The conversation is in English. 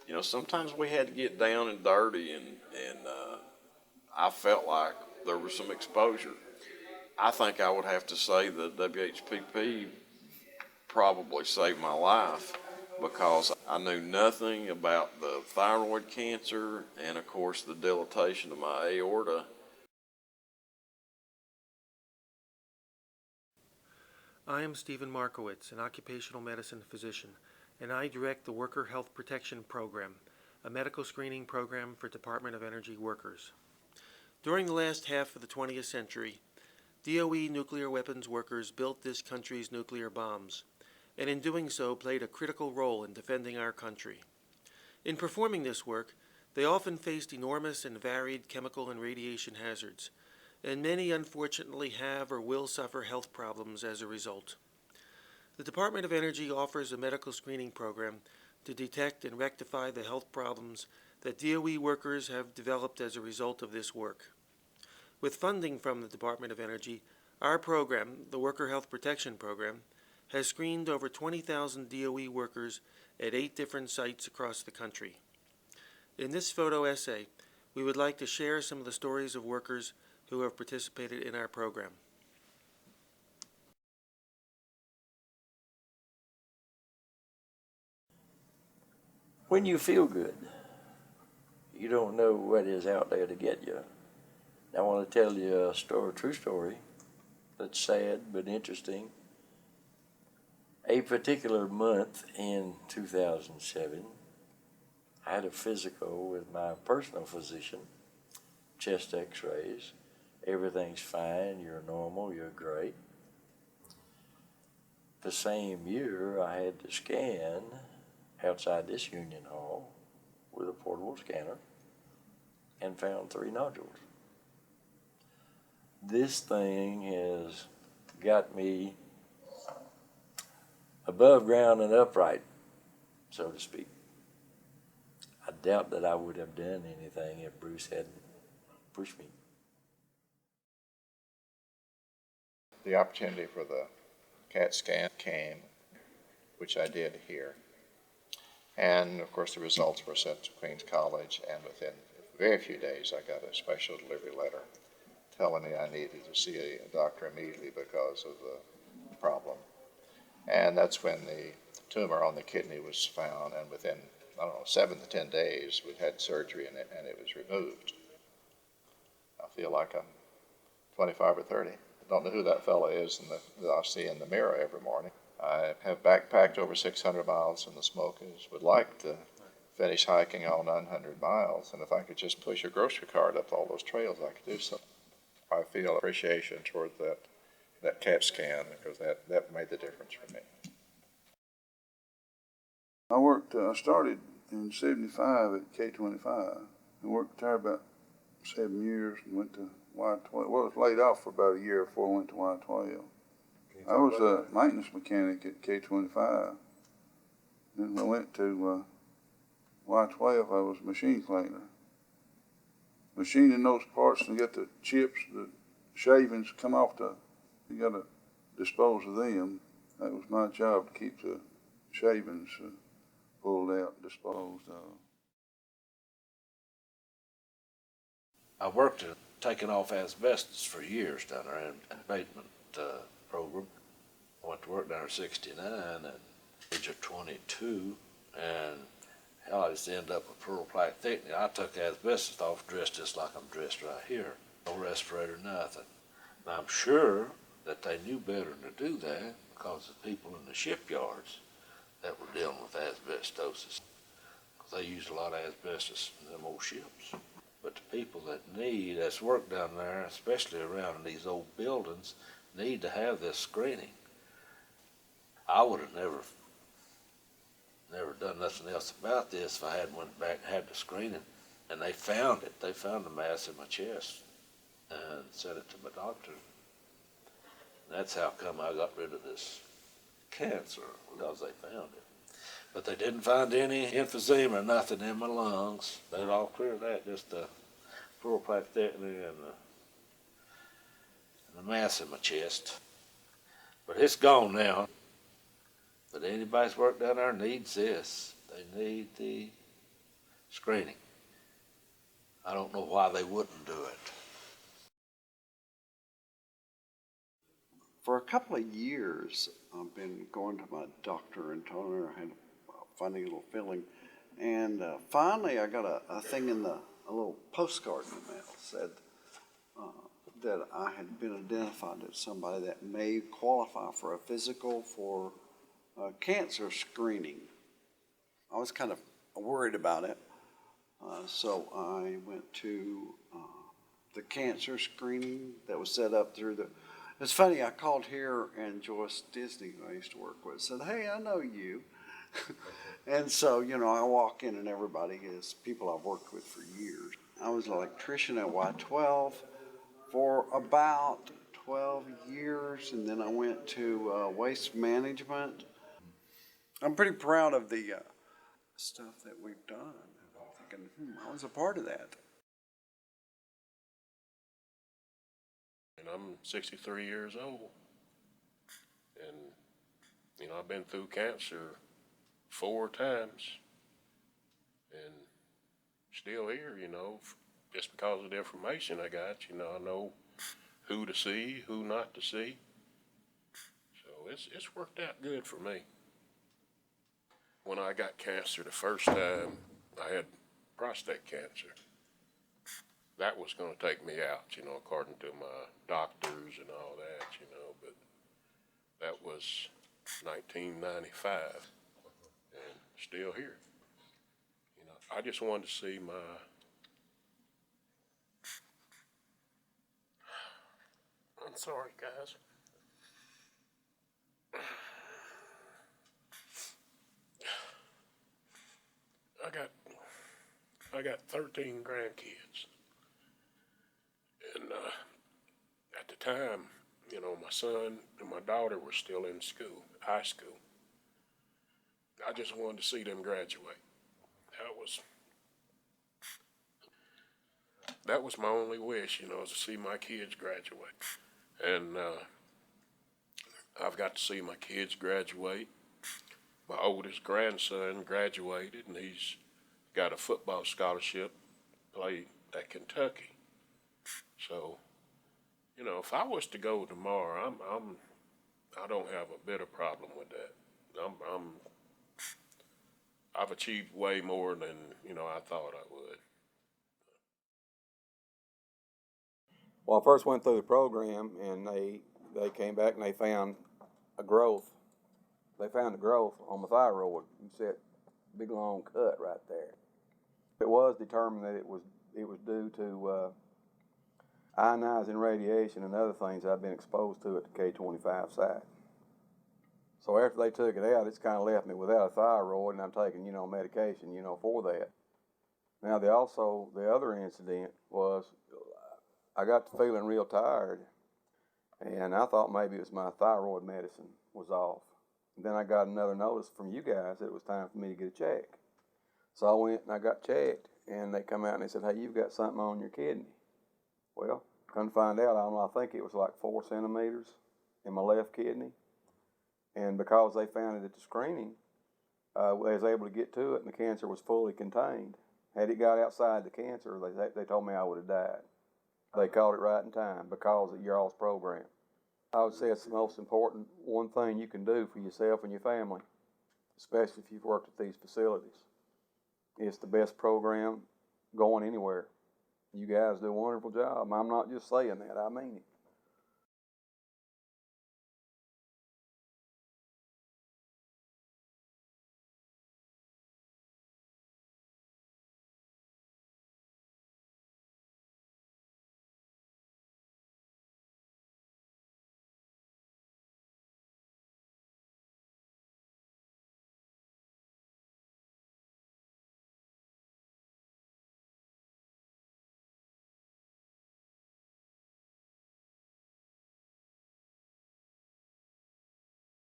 You know, sometimes we had to get down and dirty, and I felt like there was some exposure. I think I would have to say that WHPP probably saved my life because I knew nothing about the thyroid cancer and, of course, the dilatation of my aorta. I am Stephen Markowitz, an occupational medicine physician, and I direct the Worker Health Protection Program, a medical screening program for Department of Energy workers. During the last half of the 20th century, DOE nuclear weapons workers built this country's nuclear bombs, and in doing so played a critical role in defending our country. In performing this work, they often faced enormous and varied chemical and radiation hazards, and many unfortunately have or will suffer health problems as a result. The Department of Energy offers a medical screening program to detect and rectify the health problems that DOE workers have developed as a result of this work. With funding from the Department of Energy, our program, the Worker Health Protection Program, has screened over 20,000 DOE workers at 8 different sites across the country. In this photo essay, we would like to share some of the stories of workers who have participated in our program. When you feel good, you don't know what is out there to get you. I want to tell you a true story that's sad but interesting. A particular month in 2007, I had a physical with my personal physician, chest x-rays. Everything's fine, you're normal, you're great. The same year, I had to scan outside this union hall with a portable scanner and found 3 nodules. This thing has got me above ground and upright, so to speak. I doubt that I would have done anything if Bruce hadn't pushed me. The opportunity for the CAT scan came, which I did here. And of course the results were sent to Queens College, and within very few days I got a special delivery letter telling me I needed to see a doctor immediately because of the problem. And that's when the tumor on the kidney was found, and within, 7 to 10 days we had surgery and it was removed. I feel like I'm 25 or 30. I don't know who that fellow is that I see in the mirror every morning. I have backpacked over 600 miles in the Smokies, would like to finish hiking all 900 miles, and if I could just push a grocery cart up all those trails, I could do so. I feel appreciation toward that CAT scan because that made the difference for me. I started in '75 at K25 and worked there about 7 years and went to Y12. Well, I was laid off for about a year before I went to Y12. I was a maintenance mechanic at K25. Then when I went to Y12, I was a machine cleaner. Machining those parts and get the chips, the shavings come off you got to dispose of them. That was my job, to keep the shavings pulled out, disposed of. I worked at taking off asbestos for years down there in the abatement program. I went to work down there in '69 at the age of 22, and hell, I just ended up with pleural plaque thickening. I took asbestos off, dressed just like I'm dressed right here. No respirator, nothing. And I'm sure that they knew better than to do that because the people in the shipyards that were dealing with asbestosis, because they used a lot of asbestos in them old ships. But the people that's work down there, especially around these old buildings, need to have this screening. I would have never done nothing else about this if I hadn't went back and had the screening. And they found it. They found the mass in my chest and sent it to my doctor. And that's how come I got rid of this cancer, because they found it. But they didn't find any emphysema or nothing in my lungs. They'd all cleared that, just the pleural plaque thickening and the mass in my chest. But it's gone now. But anybody's worked down there needs this. They need the screening. I don't know why they wouldn't do it. For a couple of years, I've been going to my doctor and telling her I had a funny little feeling. And finally, I got a thing in a little postcard in the mail said that I had been identified as somebody that may qualify for a physical for cancer screening. I was kind of worried about it. So I went to the cancer screening that was set up through the. It's funny, I called here and Joyce Disney, who I used to work with, said, "Hey, I know you." And so, I walk in and everybody is people I've worked with for years. I was an electrician at Y12 for about 12 years, and then I went to waste management. I'm pretty proud of the stuff that we've done. I'm thinking, I was a part of that. And I'm 63 years old. And, I've been through cancer 4 times. And still here, just because of the information I got, I know who to see, who not to see. So it's worked out good for me. When I got cancer the first time, I had prostate cancer. That was going to take me out, according to my doctors and all that, but that was 1995 and still here. I just wanted to see I'm sorry, guys. I got 13 grandkids. And at the time, my son and my daughter were still in school, high school. I just wanted to see them graduate. That was my only wish, is to see my kids graduate. And I've got to see my kids graduate. My oldest grandson graduated, and he's got a football scholarship to play at Kentucky. So, if I was to go tomorrow, I don't have a bit of problem with that. I've achieved way more than, I thought I would. Well, I first went through the program, and they came back and they found a growth. They found a growth on my thyroid. You see that big long cut right there. It was determined that it was due to ionizing radiation and other things I've been exposed to at the K25 site. So after they took it out, it's kind of left me without a thyroid, and I'm taking, medication, for that. Now, the other incident was I got to feeling real tired, and I thought maybe it was my thyroid medicine was off. And then I got another notice from you guys that it was time for me to get a check. So I went and I got checked, and they come out and they said, "Hey, you've got something on your kidney." Well, come to find out, I think it was like 4 centimeters in my left kidney. And because they found it at the screening, I was able to get to it, and the cancer was fully contained. Had it got outside the cancer, they told me I would have died. They caught it right in time because of y'all's program. I would say it's the most important one thing you can do for yourself and your family, especially if you've worked at these facilities. It's the best program going anywhere. You guys do a wonderful job. I'm not just saying that, I mean it.